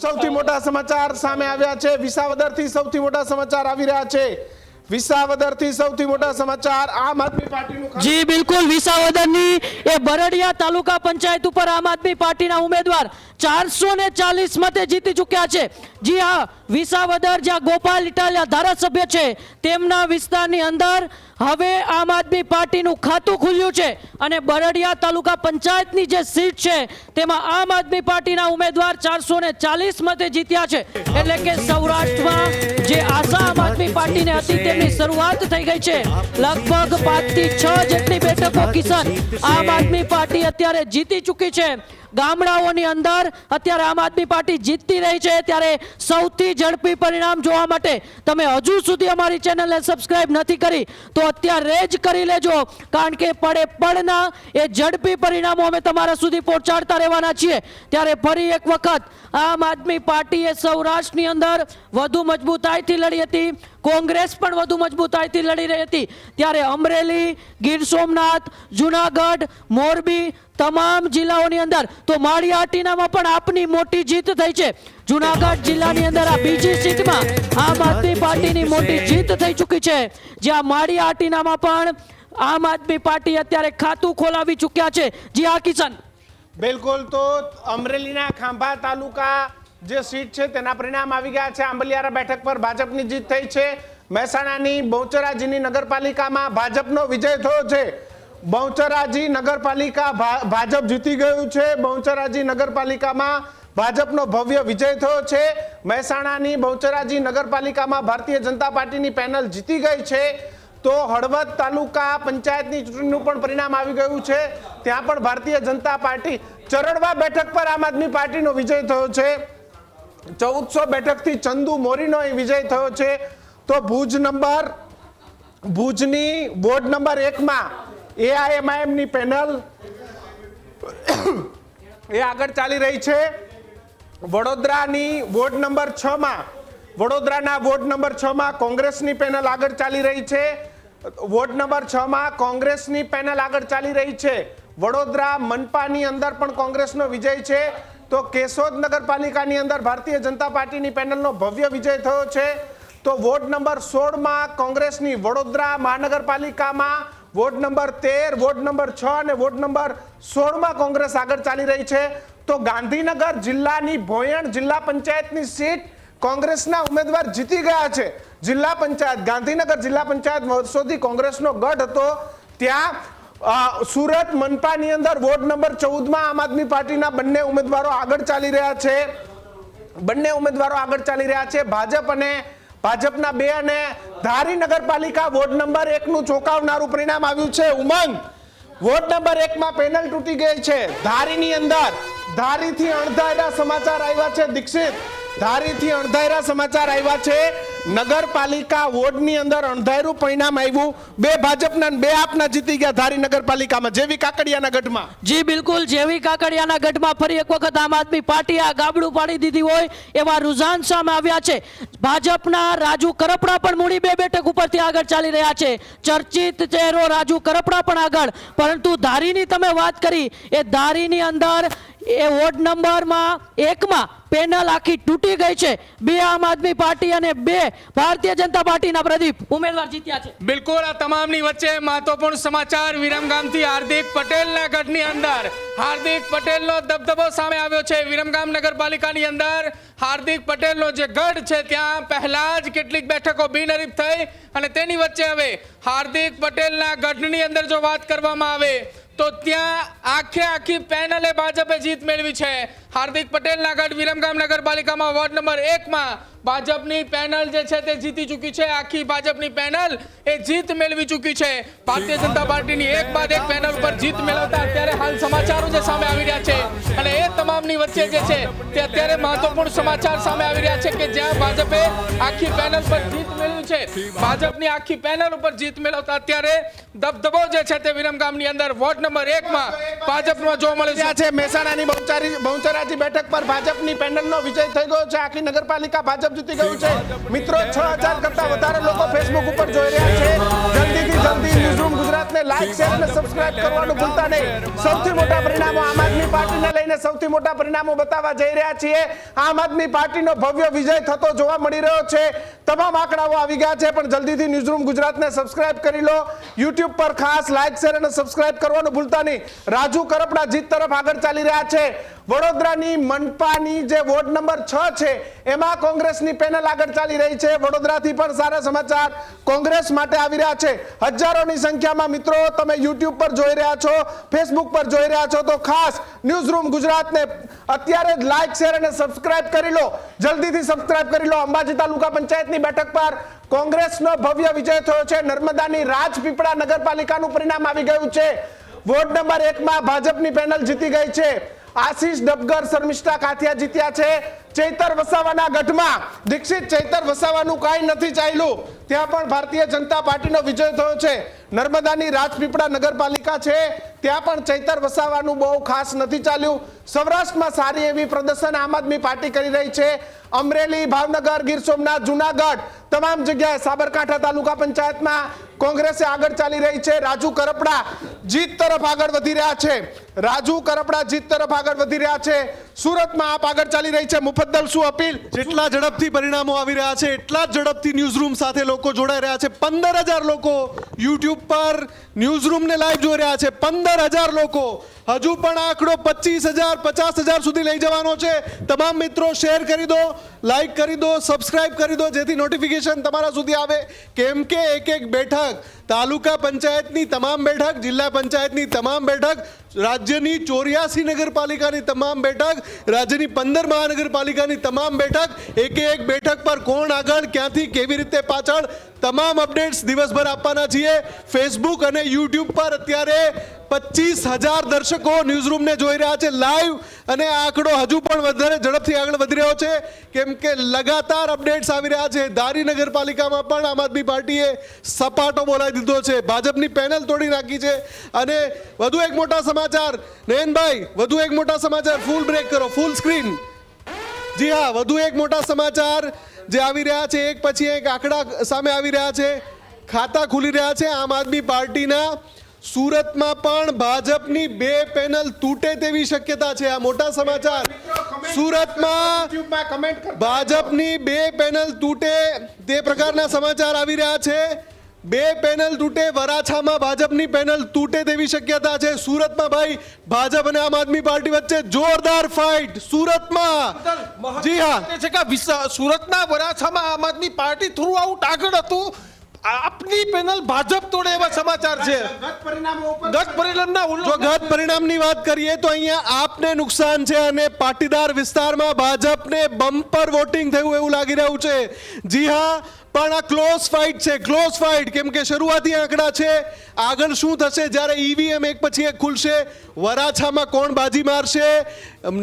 સૌથી મોટા સમાચાર સામે આવ્યા છે। વિસાવદરથી સૌથી મોટા સમાચાર આવી રહ્યા છે। વિસાવદરથી સૌથી મોટા સમાચાર આમ આદમી પાર્ટીનું જી બિલકુલ વિસાવદરની એ બરડિયા તાલુકા પંચાયત ઉપર આમ આદમી પાર્ટીના ઉમેદવાર 440 મતે જીતી ચૂક્યા છે। જી હા, વિસાવદર જ્યાં ગોપાલ ઇટાલિયા ધારાસભ્ય છે તેમના વિસ્તારની અંદર હવે આમ આદમી પાર્ટીનું ખાતું ખુલ્યું છે અને બરડિયા તાલુકા પંચાયતની જે સીટ છે તેમાં આમ આદમી પાર્ટીના ઉમેદવાર 440 મતે જીત્યા છે। એટલે કે સૌરાષ્ટ્રમાં જે આશા આમ આદમી પાર્ટીને હતી તેમની શરૂઆત થઈ ગઈ છે। લગભગ 5 થી 6 જેટલી બેઠકો કિશન આમ આદમી પાર્ટી અત્યારે જીતી ચૂકી છે। ગામડાઓની અંદર અત્યારે આમ આદમી પાર્ટી જીતતી રહી છે, ત્યારે સૌથી ઝડપી પરિણામ જોવા માટે તમે હજુ સુધી અમારી ચેનલને સબસ્ક્રાઇબ નથી કરી તો અત્યારે જ કરી લેજો, કારણ કે પડે પડના એ ઝડપી પરિણામો અમે તમારા સુધી પહોંચાડતા રહેવાના છીએ। ત્યારે ફરી એક વખત આમ આદમી પાર્ટીએ સૌરાષ્ટ્રની અંદર વધુ મજબૂતાઈથી લડી હતી, કોંગ્રેસ પણ વધુ મજબૂતાઈથી લડી રહી હતી, ત્યારે અમરેલી, ગીર સોમનાથ, જુનાગઢ, મોરબી તમામ જિલ્લાઓની અંદર તો માળિયાહાટીનામાં પણ આપની મોટી જીત થઈ છે। જુનાગઢ જિલ્લાની અંદર આ બીજી સીટમાં આમ આદમી પાર્ટીની મોટી જીત થઈ ચૂકી છે, જ્યાં માળિયાહાટીનામાં પણ આમ આદમી પાર્ટી અત્યારે ખાતું ખોલાવી ચૂક્યા છે। જી હા કિશન, બિલકુલ। તો અમરેલીના ખાંભા તાલુકા જે સીટ છે તેના પરિણામ આવી ગયા છે। આંબલિયારા બેઠક પર ભાજપની જીત થઈ છે। મહેસાણાની બહુચરાજીની નગરપાલિકામાં ભાજપનો વિજય થયો છે। બહુચરાજી નગરપાલિકા ભાજપ જીતી ગયું છે। બહુચરાજી નગરપાલિકામાં ભાજપનો ભવ્ય વિજય થયો છે। મહેસાણાની બહુચરાજી નગરપાલિકામાં ભારતીય જનતા પાર્ટીની પેનલ જીતી ગઈ છે। તો હળવદ તાલુકા પંચાયતની ચૂંટણીનું પણ પરિણામ આવી ગયું છે, ત્યાં પણ ભારતીય જનતા પાર્ટી ચરડવા બેઠક પર આમ આદમી પાર્ટીનો વિજય થયો છે। 1400 બેઠકથી ચંદુ મોરીનો વિજય થયો છે। તો ભુજની વોર્ડ નંબર 1 માં AIMIM ની પેનલ એ આગળ ચાલી રહી છે। વડોદરાની વોર્ડ નંબર 6 માં વડોદરાના વોર્ડ નંબર 6 માં કોંગ્રેસની પેનલ આગળ ચાલી રહી છે। વોર્ડ નંબર 6 માં કોંગ્રેસની પેનલ આગળ ચાલી રહી છે। વડોદરા મનપાની અંદર પણ કોંગ્રેસનો વિજય છે। તો કેશોદ નગરપાલિકાની અંદર ભારતીય જનતા પાર્ટીની પેનલનો ભવ્ય વિજય થયો છે। તો વોર્ડ નંબર 16 માં કોંગ્રેસની વડોદરા મહાનગરપાલિકામાં વોર્ડ નંબર 13, વોર્ડ નંબર 6 અને વોર્ડ નંબર 16 માં કોંગ્રેસ આગળ ચાલી રહી છે। તો ગાંધીનગર જિલ્લાની ભોયણ જિલ્લા પંચાયતની સીટ કોંગ્રેસના ઉમેદવાર જીતી ગયા છે। જિલ્લા પંચાયત ગાંધીનગર જિલ્લા પંચાયત વર્ષોથી કોંગ્રેસનો ગઢ હતો, ત્યાં સુરત મનપાની અંદર વોર્ડ નંબર 14 માં આમ આદમી પાર્ટીના બંને ઉમેદવારો આગળ ચાલી રહ્યા છે। ભાજપ અને ભાજપના 2 અને ધારી નગરપાલિકા વોર્ડ નંબર 1 નું ચોંકાવનારું પરિણામ આવ્યું છે। ઉમંગ વોર્ડ નંબર 1 માં પેનલ તૂટી ગઈ છે। ધારીની અંદર ધારીથી અણધાર્યા સમાચાર આવ્યા છે। દીક્ષિત, ધારીથી અણધાર્યા સમાચાર આવ્યા છે। નગરપાલિકા વોર્ડની અંદર અણધાર્યું પરિણામ આવ્યું। 2 ભાજપના અને 2 આપના જીતી ગયા ધારી નગરપાલિકામાં જેવી કાકડિયાના ગઢમાં। જી બિલકુલ, જેવી કાકડિયાના ગઢમાં ફરી એક વખત આમ આદમી પાર્ટી આ ગાબડું પાડી દીધી હોય એવા રુઝાન સામે આવ્યા છે। ભાજપના રાજુ કરપડા પણ મૂડી 2 બેઠક ઉપરથી આગળ ચાલી રહ્યા છે। ચર્ચિત ચહેરો રાજુ કરપડા પણ આગળ, પરંતુ ધારીની તમે વાત કરી, એ ધારીની અંદર એ વોર્ડ નંબરમાં 1 માં પેનલ આખી તૂટી ગઈ છે। 2 આમ આદમી પાર્ટી અને 2 ભારતીય જનતા પાર્ટીના પ્રદીપ ઉમેદવાર જીત્યા છે। બિલકુલ, આ તમામની વચ્ચે મહત્વપૂર્ણ સમાચાર વિરમગામથી હાર્દિક પટેલના ગઢની અંદર હાર્દિક પટેલનો દબદબો સામે આવ્યો છે। વિરમગામ નગરપાલિકાની અંદર હાર્દિક પટેલનો જે ગઢ છે ત્યાં પહેલા જ કેટલીક બેઠકો બિનહરીફ થઈ અને તેની વચ્ચે હવે હાર્દિક પટેલના ગઢની અંદર જો વાત કરવામાં આવે તો ત્યાં આખી પેનલે ભાજપે જીત મેળવી છે। હાર્દિક પટેલના ગઢ વિરમગામ નગરપાલિકામાં વોર્ડ નંબર 1 માં ભાજપની પેનલ જે છે તે જીતી ચૂકી છે। આખી ભાજપની પેનલ એ જીત મેળવી ચૂકી છે। ભારતીય જનતા પાર્ટીની એક બાદ એક પેનલ પર જીત મેળવતા અત્યારે હાલ સમાચારો જે સામે આવી રહ્યા છે અને એ તમામની વચ્ચે જે છે તે અત્યારે મહત્વપૂર્ણ સમાચાર સામે આવી રહ્યા છે કે જ્યાં ભાજપે આખી પેનલ પર જીત મેળવી છે। ભાજપની આખી પેનલ ઉપર જીત મેળવતા અત્યારે દબદબો જે છે તે વિરમગામની અંદર વોર્ડ નંબર 1 માં ભાજપમાં જોવા મળે છે। મહેસાણાની બહુચરાજી ધોરાજી બેઠક પર ભાજપની પેનલનો વિજય થઈ ગયો છે. આખી નગરપાલિકા ભાજપ જીતી ગયું છે. મિત્રો 6000 કરતા વધારે લોકો ફેસબુક ઉપર જોઈ રહ્યા છે. જલ્દીથી જલ્દી ન્યૂઝરૂમ ગુજરાતને લાઈક શેર અને સબસ્ક્રાઇબ કરવાનું ભૂલતા નહીં. સૌથી મોટા પરિણામો આમ આદમી પાર્ટીને લઈને સૌથી મોટા પરિણામો બતાવવા જઈ રહ્યા છીએ. આમ આદમી પાર્ટીનો ભવ્ય વિજય થતો જોવા મળી રહ્યો છે. તમામ આંકડાઓ આવી ગયા છે, પણ જલ્દીથી ન્યૂઝરૂમ ગુજરાતને સબસ્ક્રાઇબ કરી લો. યુટ્યુબ પર ખાસ લાઈક શેર અને સબસ્ક્રાઇબ કરવાનું ભૂલતા નહીં. રાજુ કરપડા જીત તરફ આગળ ચાલી રહ્યા છે. વડોદરાની મનપાની જે વોર્ડ નંબર 6 છે એમાં કોંગ્રેસની પેનલ આગળ ચાલી રહી છે. વડોદરાથી પણ સારા સમાચાર કોંગ્રેસ માટે આવી રહ્યા છે. હજારોની સંખ્યામાં મિત્રો તમે યુટ્યુબ પર જોઈ રહ્યા છો, ફેસબુક પર જોઈ રહ્યા છો, તો ખાસ ન્યૂઝરૂમ ગુજરાતને અત્યારે જ લાઈક શેર અને સબસ્ક્રાઇબ કરી લો. જલ્દીથી સબસ્ક્રાઇબ કરી લો. અંબાજી તાલુકા પંચાયતની બેઠક પર કોંગ્રેસનો ભવ્ય વિજય થયો છે. નર્મદાની રાજપીપળા નગરપાલિકાનું પરિણામ આવી ગયું છે. વોર્ડ નંબર 1 માં ભાજપની પેનલ જીતી ગઈ છે. આશીષ ડબગર શર્મિષ્ઠા કાથિયા જીત્યા છે. ચૈતર વસાવાના ગઢમાં દીક્ષિત ચૈતર વસાવાનું કાંઈ નથી ચાલ્યું, ત્યાં પણ ભારતીય જનતા પાર્ટીનો વિજય થયો છે. નર્મદાની રાજપીપળા નગરપાલિકા છે ત્યાં પણ ચૈતર વસાવાનું બહુ ખાસ નથી ચાલ્યું. સૌરાષ્ટ્રમાં સારી એવી પ્રદર્શન આમ આદમી પાર્ટી કરી રહી છે. અમરેલી, ભાવનગર, ગીર સોમનાથ, જુનાગઢ તમામ જગ્યાએ, સાબરકાંઠા તાલુકા પંચાયતમાં કોંગ્રેસે આગળ ચાલી રહી છે. રાજુ કરપડા જીત તરફ આગળ વધી રહ્યા છે. રાજુ કરપડા જીત તરફ આગળ વધી રહ્યા છે. સુરતમાં આપ આગળ ચાલી રહી છે. મુફદ્દલ, શું અપીલ? જેટલા ઝડપથી પરિણામો આવી રહ્યા છે એટલા જ ઝડપથી ન્યૂઝરૂમ સાથે લોકો જોડાઈ રહ્યા છે. 15,000 લોકો યુટ્યુબ પર ન્યૂઝરૂમને લાઈવ જોઈ રહ્યા છે. 15,000 લોકો. હજુ પણ આંકડો 25,000 50,000 સુધી લઈ જવાનો છે. તમામ મિત્રો શેર કરી દો, લાઈક કરી દો, સબસ્ક્રાઇબ કરી દો, જેથી નોટિફિકેશન તમારા સુધી આવે. કેમ કે એક બેઠક, તાલુકા પંચાયતની તમામ બેઠક, જિલ્લા પંચાયતની તમામ બેઠક, રાજ્યની 84 નગરપાલિકાની તમામ બેઠક, રાજ્યની 15 મહાનગરપાલિકાની તમામ બેઠક, એક બેઠક પર કોણ આગળ, ક્યાંથી, કેવી રીતે પાછળ, તમામ અપડેટ્સ દિવસભર આપવાના છીએ. ફેસબુક અને યુટ્યુબ પર અત્યારે 25,000 દર્શકો ન્યૂઝરૂમને જોઈ રહ્યા છે લાઈવ, અને આ આંકડો હજુ પણ વધારે ઝડપથી આગળ વધી રહ્યો છે કેમ કે લગાતાર અપડેટ્સ આવી રહ્યા છે. ધારી નગરપાલિકામાં પણ આમ આદમી પાર્ટીએ સપાટો બોલાવી દીધો છે. ભાજપની પેનલ તોડી નાખી છે. અને વધુ એક મોટા સમાચાર, નયનભાઈ, વધુ એક મોટા સમાચાર, ફૂલ બ્રેક કરો, ફૂલ સ્ક્રીન. જી હા, વધુ એક મોટા સમાચાર જે આવી રહ્યા છે, એક પછી એક આંકડા સામે આવી રહ્યા છે. ખાતા ખુલી રહ્યા છે આમ આદમી પાર્ટીના. સુરતમાં પણ ભાજપની 2 પેનલ તૂટે તેવી શક્યતા છે. આ મોટા સમાચાર. સુરતમાં ભાજપની 2 પેનલ તૂટે તે પ્રકારના સમાચાર આવી રહ્યા છે. 2 પેનલ તૂટે. વરાછામાં ભાજપની પેનલ તૂટે તેવી શક્યતા છે. સુરતમાં ભાઈ ભાજપ અને આમ આદમી પાર્ટી વચ્ચે જોરદાર ફાઇટ સુરતમાં. જી હા, છે કે સુરતના વરાછામાં આમ આદમી પાર્ટી થ્રુ આઉટ આગળ હતું. આપની પેનલ ભાજપ તોડે એવા સમાચાર છે. ગત પરિણામના જો ગત પરિણામની વાત કરીએ તો અહીંયા આપને નુકસાન છે અને પાટીદાર વિસ્તારમાં ભાજપને બમ્પર વોટિંગ થયું એવું લાગી રહ્યું છે. જી હા, પણ આ ક્લોઝ ફાઇટ છે, ક્લોઝ ફાઇટ. કેમ કે શરૂઆતી આંકડા છે. આગળ શું થશે જ્યારે ઈવીએમ એક પછી એક ખુલશે? વરાછામાં કોણ બાજી મારશે?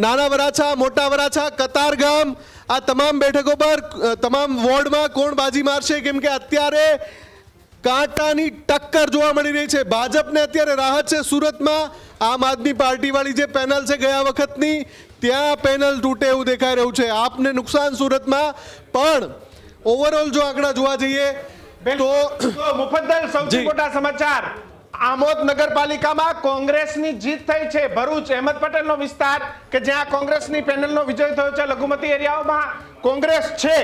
નાના વરાછા, મોટા વરાછા, કતારગામ, આ તમામ બેઠકો પર, તમામ વોર્ડમાં કોણ બાજી મારશે? કેમ કે અત્યારે કાંટાની ટક્કર જોવા મળી રહી છે. ભાજપને અત્યારે રાહત છે સુરતમાં. આમ આદમી પાર્ટી વાળી જે પેનલ છે ગયા વખતની, ત્યાં પેનલ તૂટે એવું દેખાઈ રહ્યું છે. આપને નુકસાન સુરતમાં. પણ ઓવરઓલ જો આંકડા જોવા જઈએ તો મુફદ્દલ, સૌથી મોટા સમાચાર, આમોદ નગરપાલિકામાં કોંગ્રેસની જીત થઈ છે. ભરૂચ અહેમદ પટેલનો વિસ્તાર કે જ્યાં કોંગ્રેસની પેનલનો વિજય થયો છે. લઘુમતી એરિયાઓમાં કોંગ્રેસ છે.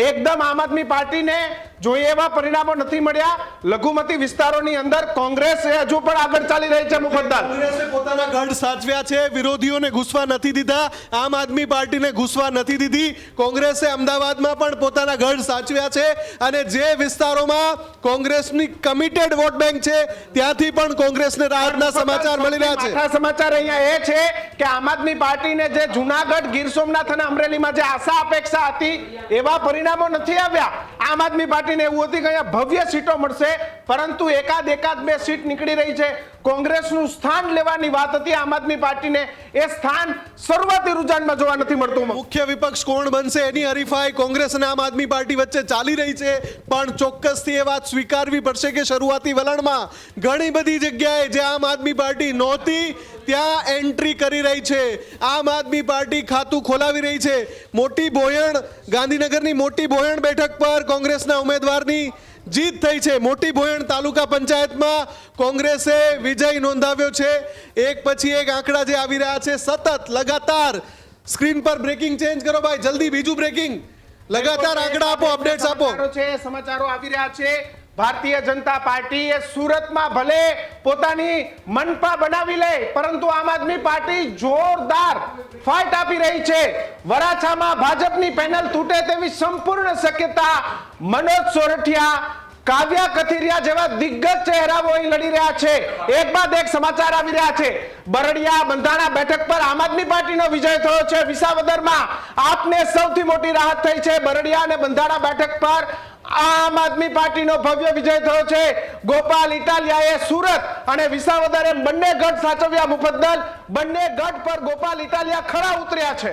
એકદમ આમ આદમી પાર્ટીને જોઈએ એવા પરિણામો નથી મળ્યા. લઘુમતી વિસ્તારોની અંદર કોંગ્રેસ હજુ પણ આગળ ચાલી રહી છે. મુફદ્દલ, કોંગ્રેસે પોતાના ગઢ સાચવ્યા છે. વિરોધીઓને ઘૂસવા નથી દીધા. આમ આદમી પાર્ટીને ઘૂસવા નથી દીધી. કોંગ્રેસે અમદાવાદમાં પણ પોતાના ગઢ સાચવ્યા છે. અને જે વિસ્તારોમાં કોંગ્રેસની કમિટેડ વોટ બેંક છે ત્યાંથી પણ કોંગ્રેસને રાહતના સમાચાર મળી રહ્યા છે. મોટા સમાચાર અહીંયા એ છે કે આમ આદમી પાર્ટીને જે જુનાગઢ, ગીર સોમનાથ અને અમરેલીમાં જે આશા અપેક્ષા હતી એવા પરિણામો નથી આવ્યા. આમ આદમી પાર્ટીને એવું હતું કે અહીંયા ભવ્ય સીટો મળશે, પરંતુ એકાદ 2 સીટ નીકળી રહી છે. કોંગ્રેસનું સ્થાન લેવાની વાત હતી આમ આદમી પાર્ટીને, એ સ્થાન શરૂઆતી રુઝાનમાં જોવા નથી મળતું. મુખ્ય વિપક્ષ કોણ બનશે એની હરીફાઈ કોંગ્રેસ અને આમ આદમી પાર્ટી વચ્ચે ચાલી રહી છે. પણ ચોક્કસથી એ વાત સ્વીકારવી પડશે કે શરૂઆતી વલણમાં ઘણી બધી જગ્યાએ જે આમ આદમી પાર્ટી નહોતી ત્યાં એન્ટ્રી કરી રહી છે આમ આદમી પાર્ટી ખાતું ખોલાવી રહી છે મોટી બોયણ ગાંધીનગરની મોટી બોયણ બેઠક પર કોંગ્રેસના ઉમેદવારની જીત થઈ છે મોટી બોયણ તાલુકા પંચાયતમાં કોંગ્રેસે વિજય નોંધાવ્યો છે એક પછી એક આંકડા જે આવી રહ્યા છે સતત લગાતાર સ્ક્રીન પર બ્રેકિંગ ચેન્જ કરો ભાઈ જલ્દી બીજું બ્રેકિંગ લગાતાર આંકડા આપો અપડેટ્સ આપો સમાચારો આવી રહ્યા છે ભારતીય જનતા પાર્ટી એ સુરતમાં ભલે પોતાની મનપા બનાવી લે પરંતુ આમ આદમી પાર્ટી જોરદાર ફાઇટ આપી રહી છે વરાછામાં ભાજપની પેનલ તૂટે તેવી સંપૂર્ણ શક્યતા મનોજ સોરઠિયા કાવ્યા કથિરિયા જેવા દિગ્ગજ ચહેરાઓ અહીં લડી રહ્યા છે એક બાદ એક સમાચાર આવી રહ્યા છે બરડિયા બંધાણા બેઠક પર આમ આદમી પાર્ટીનો વિજય થયો છે વિસાવદરમાં આપને સૌથી મોટી રાહત થઈ છે બરડિયા અને બંધાણા બેઠક પર આમ આદમી પાર્ટીનો ભવ્ય વિજય થયો છે ગોપાલ ઇટાલિયાએ સુરત અને વિસાવદરે બંને ગઢ સાચવ્યા મુફદ્દલ બંને ગઢ પર ગોપાલ ઇટાલિયા ખરા ઉતર્યા છે